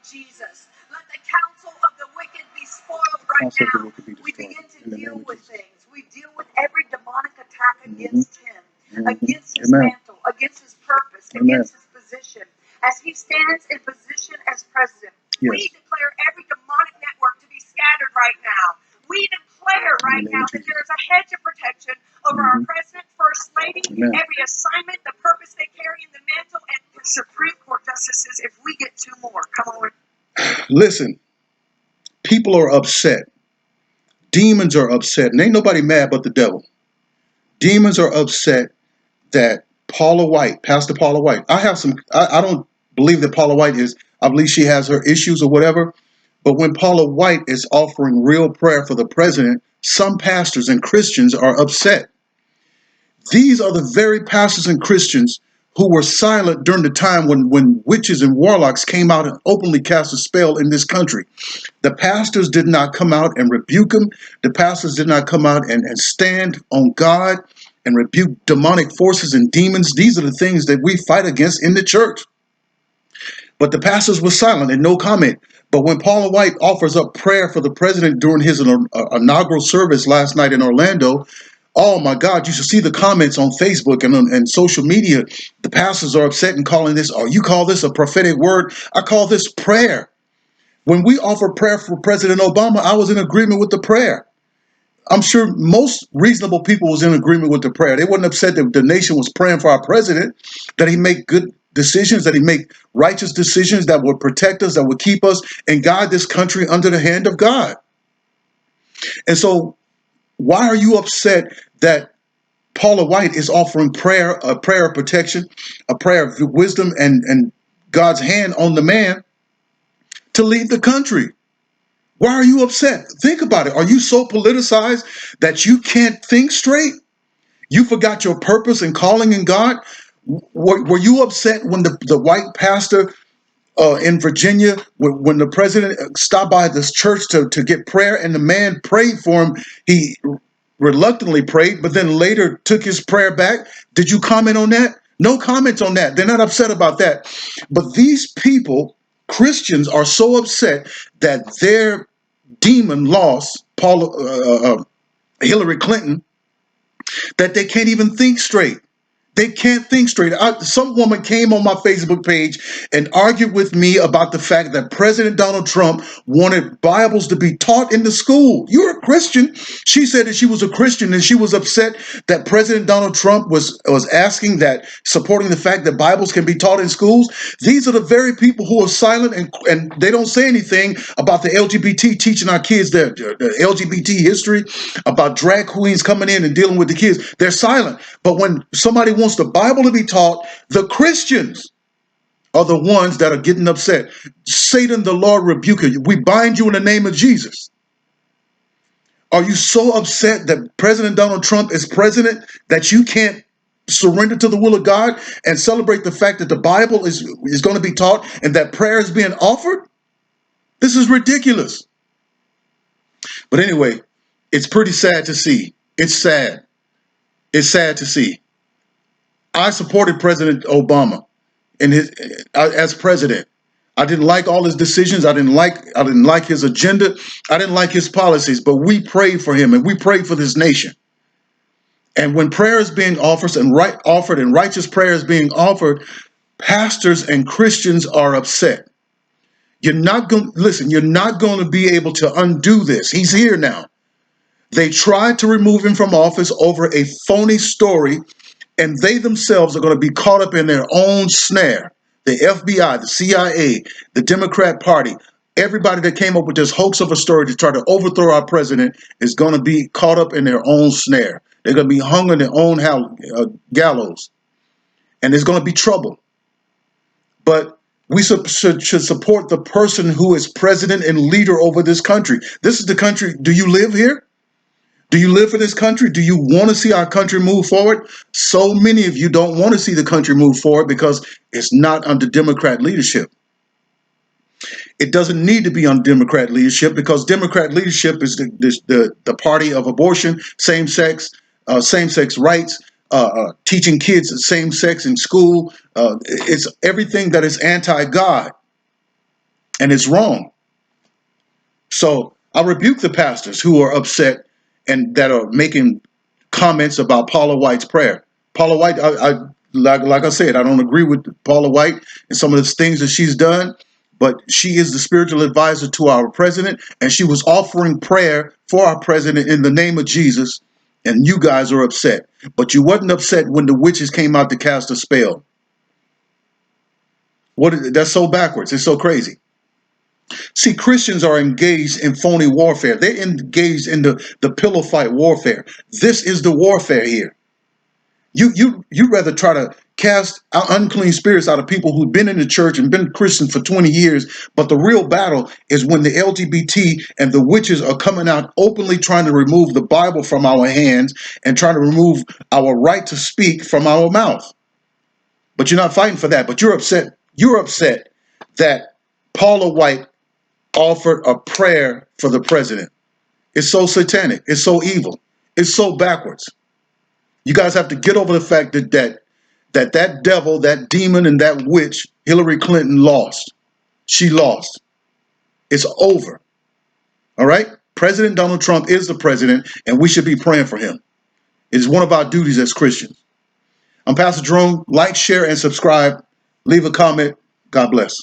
Jesus. Let the counsel of the wicked be spoiled right now. We begin to deal with things. We deal with every demonic attack against him, against his Amen. mantle, against his purpose, Amen. against his position. As he stands in position as president, we Yes. declare every demonic network to be scattered right now. We declare In the right name now of that Jesus. there is a hedge of protection over our president, first lady, Amen. every assignment, the purpose they carry in the mantle, and the Supreme Court justices if we get two more. Come on. Listen, people are upset. Demons are upset. And ain't nobody mad but the devil. Demons are upset that Paula White, Pastor Paula White, I don't believe that Paula White is, I believe she has her issues or whatever. But when Paula White is offering real prayer for the president, some pastors and Christians are upset. These are the very pastors and Christians who were silent during the time when witches and warlocks came out and openly cast a spell in this country. The pastors did not come out and rebuke them. The pastors did not come out and stand on God and rebuke demonic forces and demons. These are the things that we fight against in the church. But the pastors were silent and no comment. But when Paula White offers up prayer for the president during his inaugural service last night in Orlando, oh my God, you should see the comments on Facebook and social media. The pastors are upset and calling this, oh, you call this a prophetic word? I call this prayer. When we offer prayer for President Obama, I was in agreement with the prayer. I'm sure most reasonable people was in agreement with the prayer. They wasn't upset that the nation was praying for our president, that he make good decisions, that he make righteous decisions that would protect us, that would keep us and guide this country under the hand of God. And so why are you upset that Paula White is offering prayer, a prayer of protection, a prayer of wisdom and God's hand on the man to lead the country? Why are you upset? Think about it. Are you so politicized that you can't think straight? You forgot your purpose and calling in God? Were you upset when the white pastor in Virginia, when the president stopped by this church to get prayer and the man prayed for him? He reluctantly prayed, but then later took his prayer back. Did you comment on that? No comments on that. They're not upset about that. But these people, Christians, are so upset that their demon lost Hillary Clinton that they can't even think straight. They can't think straight. Some woman came on my Facebook page and argued with me about the fact that President Donald Trump wanted Bibles to be taught in the school. You're a Christian. She said that she was a Christian and she was upset that President Donald Trump was asking that, supporting the fact that Bibles can be taught in schools. These are the very people who are silent and they don't say anything about the LGBT, teaching our kids the LGBT history, about drag queens coming in and dealing with the kids. They're silent. But when somebody wants the Bible to be taught, the Christians are the ones that are getting upset. Satan, the Lord rebuke you. We bind you in the name of Jesus. Are you so upset that President Donald Trump is president that you can't surrender to the will of God and celebrate the fact that the Bible is going to be taught and that prayer is being offered? This is ridiculous. But anyway, it's pretty sad to see. It's sad. It's sad to see. I supported President Obama in his as president. I didn't like all his decisions. I didn't like his agenda. I didn't like his policies, but we prayed for him and we prayed for this nation. And when prayer is being offered and righteous prayer is being offered, pastors and Christians are upset. You're not going listen, you're not going to be able to undo this. He's here now. They tried to remove him from office over a phony story, and they themselves are going to be caught up in their own snare. The FBI, the CIA, the Democrat Party, everybody that came up with this hoax of a story to try to overthrow our president is going to be caught up in their own snare. They're going to be hung on their own gallows, and there's going to be trouble. But we should support the person who is president and leader over this country. This is the country. Do you live here? Do you live in this country? Do you want to see our country move forward? So many of you don't want to see the country move forward because it's not under Democrat leadership. It doesn't need to be under Democrat leadership because Democrat leadership is the party of abortion, same-sex rights, teaching kids the same sex in school. It's everything that is anti-God. and it's wrong. So I rebuke the pastors who are upset and that are making comments about Paula White's prayer. Paula White, like I said, I don't agree with Paula White and some of the things that she's done, but she is the spiritual advisor to our president, and she was offering prayer for our president in the name of Jesus, and you guys are upset. But you wasn't upset when the witches came out to cast a spell. That's so backwards. It's so crazy. See, Christians are engaged in phony warfare. They're engaged in the pillow fight warfare. This is the warfare here. You'd rather try to cast out unclean spirits out of people who've been in the church and been Christians for 20 years. But the real battle is when the LGBT and the witches are coming out openly trying to remove the Bible from our hands and trying to remove our right to speak from our mouth. But you're not fighting for that. But you're upset. You're upset that Paula White offered a prayer for the president. It's so satanic. It's so evil. It's so backwards. You guys have to get over the fact that devil, that demon, and that witch, Hillary Clinton, lost. She lost. It's over. All right? President Donald Trump is the president, and we should be praying for him. It is one of our duties as Christians. I'm Pastor Jerome. Like, share, and subscribe. Leave a comment. God bless.